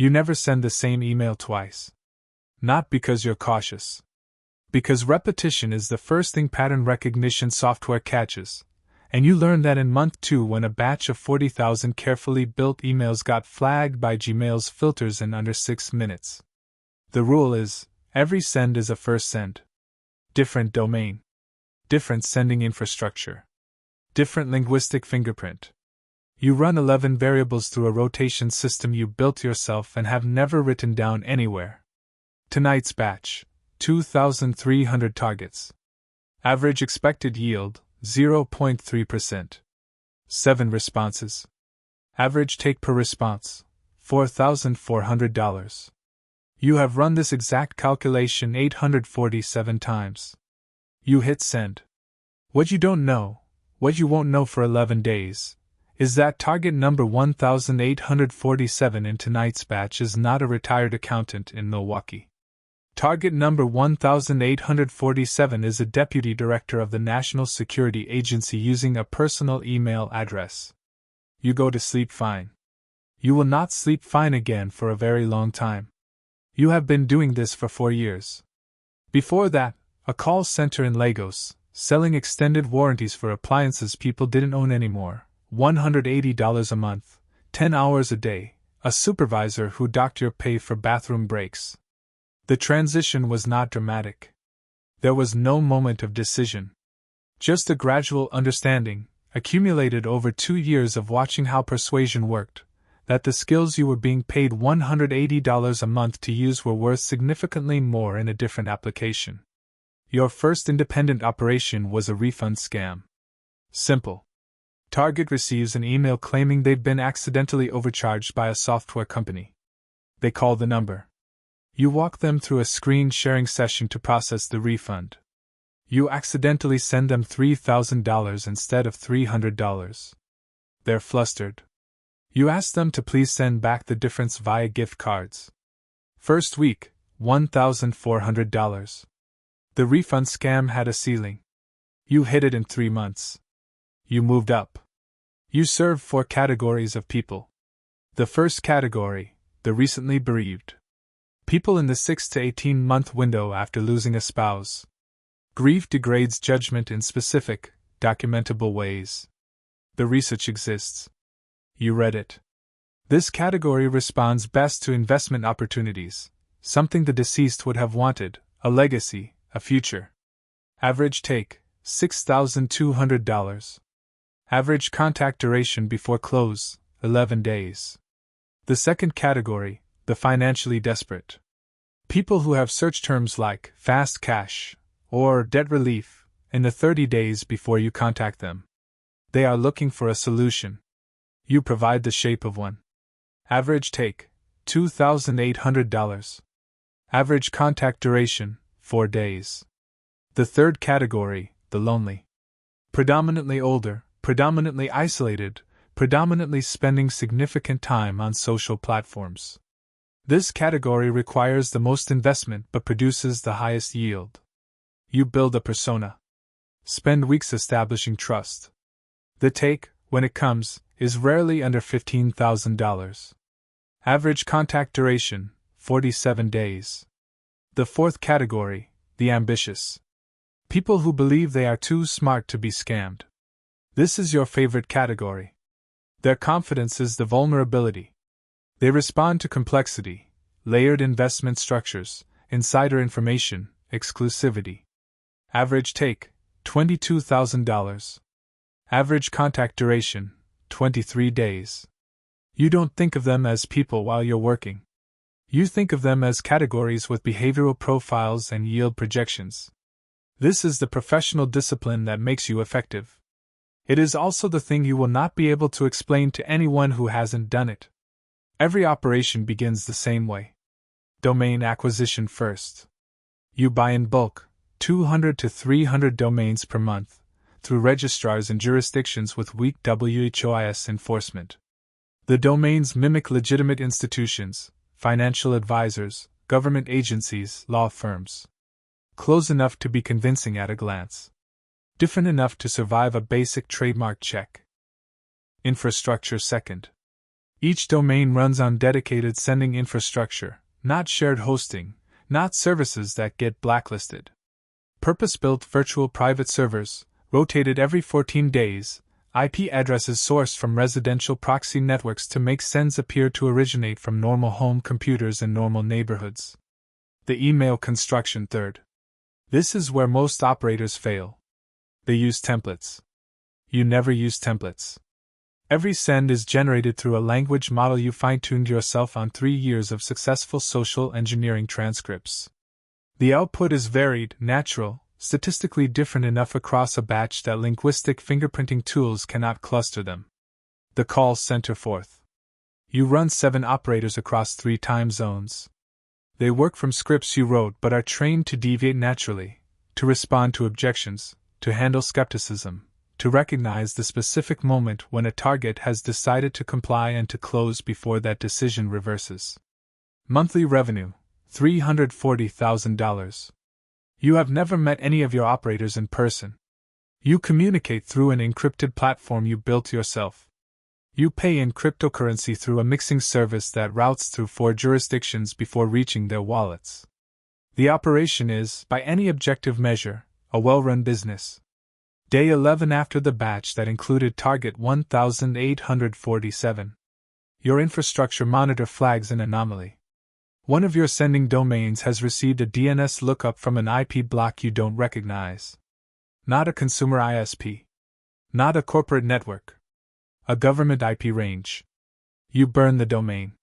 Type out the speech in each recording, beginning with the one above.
You never send the same email twice. Not because you're cautious. Because repetition is the first thing pattern recognition software catches, and you learn that in month 2 when a batch of 40,000 carefully built emails got flagged by Gmail's filters in under 6 minutes. The rule is, every send is a first send. Different domain. Different sending infrastructure. Different linguistic fingerprint. You run 11 variables through a rotation system you built yourself and have never written down anywhere. Tonight's batch, 2,300 targets. Average expected yield, 0.3%. 7 responses. Average take per response, $4,400. You have run this exact calculation 847 times. You hit send. What you don't know, what you won't know for 11 days, is that target number 1847 in tonight's batch is not a retired accountant in Milwaukee. Target number 1847 is a deputy director of the National Security Agency using a personal email address. You go to sleep fine. You will not sleep fine again for a very long time. You have been doing this for 4 years. Before that, a call center in Lagos, selling extended warranties for appliances people didn't own anymore, $180 a month, 10 hours a day, a supervisor who docked your pay for bathroom breaks. The transition was not dramatic. There was no moment of decision. Just a gradual understanding, accumulated over 2 years of watching how persuasion worked, that the skills you were being paid $180 a month to use were worth significantly more in a different application. Your first independent operation was a refund scam. Simple. Target receives an email claiming they've been accidentally overcharged by a software company. They call the number. You walk them through a screen sharing session to process the refund. You accidentally send them $3,000 instead of $300. They're flustered. You ask them to please send back the difference via gift cards. First week, $1,400. The refund scam had a ceiling. You hit it in 3 months. You moved up. You serve 4 categories of people. The first category, the recently bereaved. People in the 6 to 18-month window after losing a spouse. Grief degrades judgment in specific, documentable ways. The research exists. You read it. This category responds best to investment opportunities, something the deceased would have wanted, a legacy, a future. Average take, $6,200. Average contact duration before close, 11 days. The second category, the financially desperate. People who have search terms like fast cash or debt relief in the 30 days before you contact them. They are looking for a solution. You provide the shape of one. Average take, $2,800. Average contact duration, 4 days. The third category, the lonely. Predominantly older, predominantly isolated, predominantly spending significant time on social platforms. This category requires the most investment but produces the highest yield. You build a persona. Spend weeks establishing trust. The take, when it comes, is rarely under $15,000. Average contact duration, 47 days. The fourth category, the ambitious. People who believe they are too smart to be scammed. This is your favorite category. Their confidence is the vulnerability. They respond to complexity, layered investment structures, insider information, exclusivity. Average take, $22,000. Average contact duration, 23 days. You don't think of them as people while you're working. You think of them as categories with behavioral profiles and yield projections. This is the professional discipline that makes you effective. It is also the thing you will not be able to explain to anyone who hasn't done it. Every operation begins the same way. Domain acquisition first. You buy in bulk, 200 to 300 domains per month, through registrars in jurisdictions with weak WHOIS enforcement. The domains mimic legitimate institutions, financial advisors, government agencies, law firms. Close enough to be convincing at a glance. Different enough to survive a basic trademark check. Infrastructure second. Each domain runs on dedicated sending infrastructure, not shared hosting, not services that get blacklisted. Purpose-built virtual private servers, rotated every 14 days, IP addresses sourced from residential proxy networks to make sends appear to originate from normal home computers in normal neighborhoods. The email construction third. This is where most operators fail. They use templates. You never use templates. Every send is generated through a language model you fine-tuned yourself on 3 years of successful social engineering transcripts. The output is varied, natural, statistically different enough across a batch that linguistic fingerprinting tools cannot cluster them. The call center fourth. You run 7 operators across 3 time zones. They work from scripts you wrote but are trained to deviate naturally, to respond to objections, to handle skepticism, to recognize the specific moment when a target has decided to comply and to close before that decision reverses. Monthly revenue, $340,000. You have never met any of your operators in person. You communicate through an encrypted platform you built yourself. You pay in cryptocurrency through a mixing service that routes through 4 jurisdictions before reaching their wallets. The operation is, by any objective measure, a well-run business. Day 11 after the batch that included target 1847. Your infrastructure monitor flags an anomaly. One of your sending domains has received a DNS lookup from an IP block you don't recognize. Not a consumer ISP. Not a corporate network. A government IP range. You burn the domain.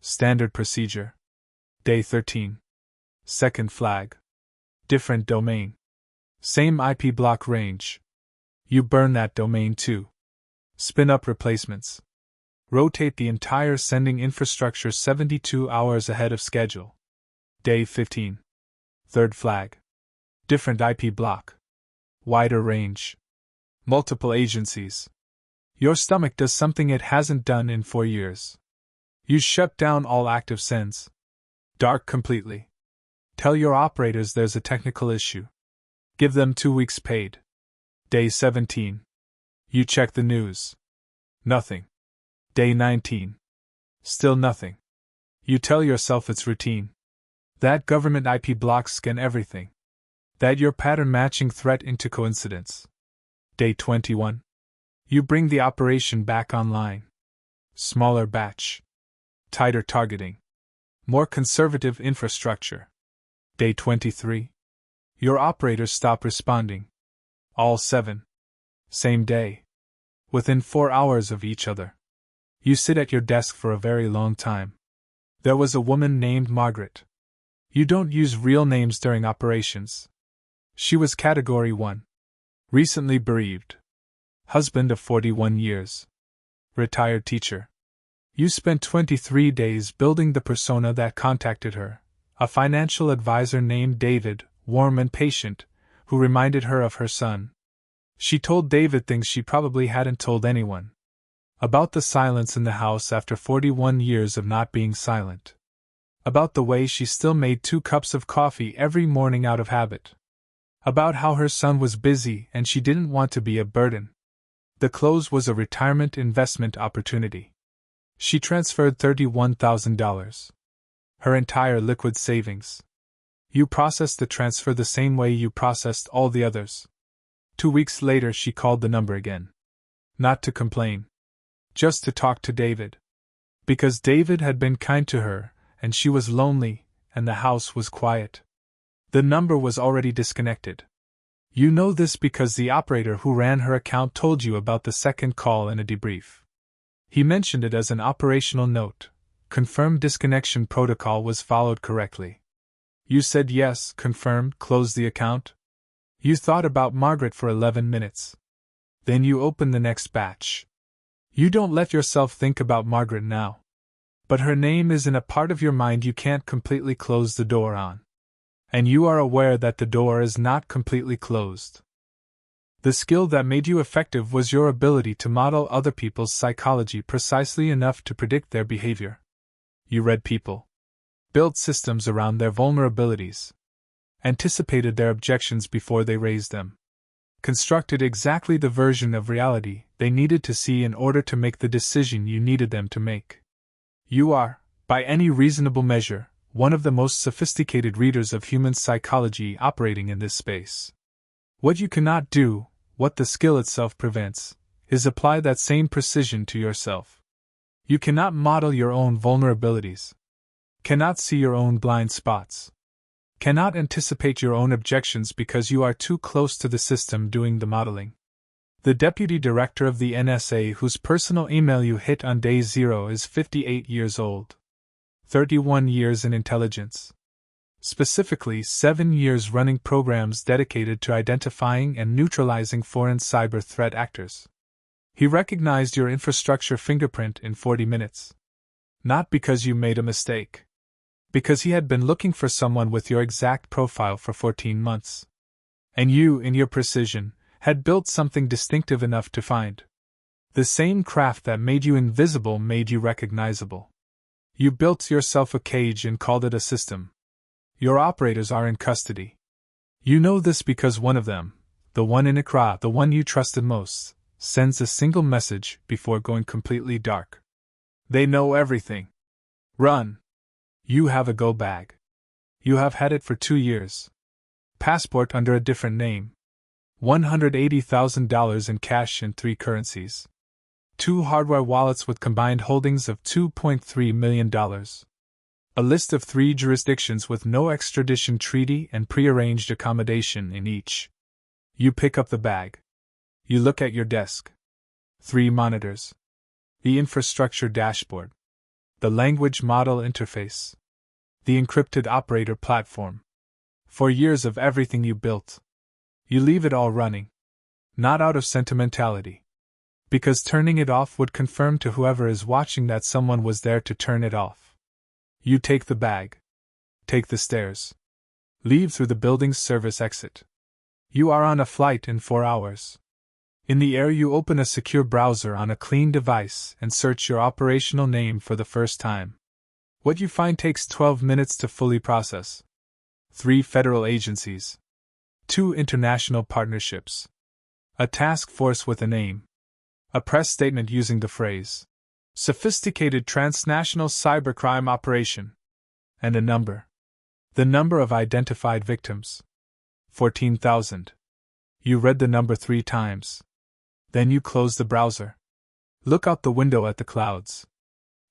Standard procedure. Day 13. Second flag. Different domain. Same IP block range. You burn that domain too. Spin up replacements. Rotate the entire sending infrastructure 72 hours ahead of schedule. Day 15. Third flag. Different IP block. Wider range. Multiple agencies. Your stomach does something it hasn't done in 4 years. You shut down all active sends. Dark completely. Tell your operators there's a technical issue. Give them 2 weeks paid. Day 17. You check the news. Nothing. Day 19. Still nothing. You tell yourself it's routine. That government IP blocks scan everything. That you're pattern matching threat into coincidence. Day 21. You bring the operation back online. Smaller batch. Tighter targeting. More conservative infrastructure. Day 23. Your operators stop responding. All 7. Same day. Within 4 hours of each other. You sit at your desk for a very long time. There was a woman named Margaret. You don't use real names during operations. She was Category 1. Recently bereaved. Husband of 41 years. Retired teacher. You spent 23 days building the persona that contacted her, a financial advisor named David, warm and patient, who reminded her of her son. She told David things she probably hadn't told anyone. About the silence in the house after 41 years of not being silent. About the way she still made 2 cups of coffee every morning out of habit. About how her son was busy and she didn't want to be a burden. The close was a retirement investment opportunity. She transferred $31,000. Her entire liquid savings. You processed the transfer the same way you processed all the others. 2 weeks later she called the number again. Not to complain. Just to talk to David. Because David had been kind to her, and she was lonely, and the house was quiet. The number was already disconnected. You know this because the operator who ran her account told you about the second call in a debrief. He mentioned it as an operational note. Confirm disconnection protocol was followed correctly. You said yes, confirmed, closed the account. You thought about Margaret for 11 minutes. Then you opened the next batch. You don't let yourself think about Margaret now. But her name is in a part of your mind you can't completely close the door on. And you are aware that the door is not completely closed. The skill that made you effective was your ability to model other people's psychology precisely enough to predict their behavior. You read people. Built systems around their vulnerabilities. Anticipated their objections before they raised them. Constructed exactly the version of reality they needed to see in order to make the decision you needed them to make. You are, by any reasonable measure, one of the most sophisticated readers of human psychology operating in this space. What you cannot do, what the skill itself prevents, is apply that same precision to yourself. You cannot model your own vulnerabilities, cannot see your own blind spots, cannot anticipate your own objections because you are too close to the system doing the modeling. The deputy director of the NSA whose personal email you hit on day 0 is 58 years old. 31 years in intelligence. Specifically, 7 years running programs dedicated to identifying and neutralizing foreign cyber threat actors. He recognized your infrastructure fingerprint in 40 minutes. Not because you made a mistake. Because he had been looking for someone with your exact profile for 14 months. And you, in your precision, had built something distinctive enough to find. The same craft that made you invisible made you recognizable. You built yourself a cage and called it a system. Your operators are in custody. You know this because one of them, the one in Accra, the one you trusted most, sends a single message before going completely dark. They know everything. Run. You have a go bag. You have had it for 2 years. Passport under a different name. $180,000 in cash in 3 currencies. 2 hardware wallets with combined holdings of $2.3 million. A list of 3 jurisdictions with no extradition treaty and prearranged accommodation in each. You pick up the bag. You look at your desk. 3 monitors. The infrastructure dashboard. The language model interface. The encrypted operator platform. 4 years of everything you built. You leave it all running. Not out of sentimentality. Because turning it off would confirm to whoever is watching that someone was there to turn it off. You take the bag. Take the stairs. Leave through the building's service exit. You are on a flight in 4 hours. In the air you open a secure browser on a clean device and search your operational name for the first time. What you find takes 12 minutes to fully process. 3 federal agencies. 2 international partnerships. A task force with a name. A press statement using the phrase, "Sophisticated transnational cybercrime operation." And a number. The number of identified victims. 14,000. You read the number 3 times. Then you close the browser. Look out the window at the clouds.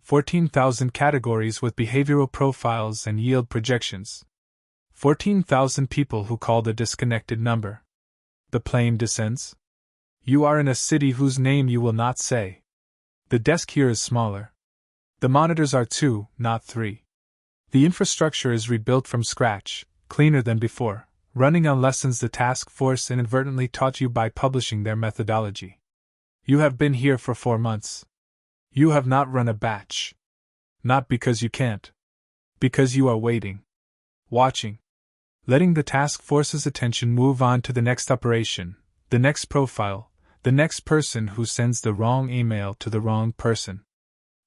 14,000 categories with behavioral profiles and yield projections. 14,000 people who called a disconnected number. The plane descends. You are in a city whose name you will not say. The desk here is smaller. The monitors are 2, not 3. The infrastructure is rebuilt from scratch, cleaner than before, running on lessons the task force inadvertently taught you by publishing their methodology. You have been here for 4 months. You have not run a batch. Not because you can't. Because you are waiting. Watching. Letting the task force's attention move on to the next operation, the next profile, the next person who sends the wrong email to the wrong person.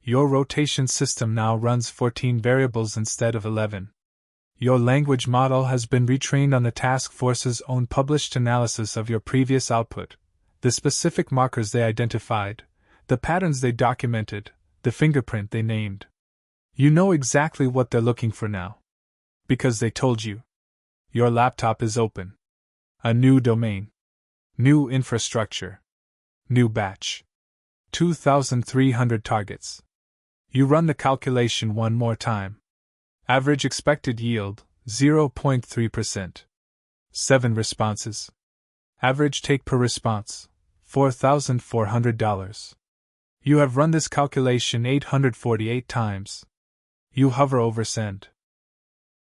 Your rotation system now runs 14 variables instead of 11. Your language model has been retrained on the task force's own published analysis of your previous output, the specific markers they identified, the patterns they documented, the fingerprint they named. You know exactly what they're looking for now. Because they told you. Your laptop is open. A new domain. New infrastructure. New batch. 2,300 targets. You run the calculation one more time. Average expected yield, 0.3%. 7 responses. Average take per response, $4,400. You have run this calculation 848 times. You hover over send.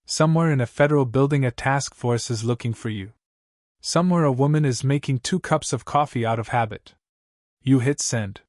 Somewhere in a federal building a task force is looking for you. Somewhere a woman is making 2 cups of coffee out of habit. You hit send.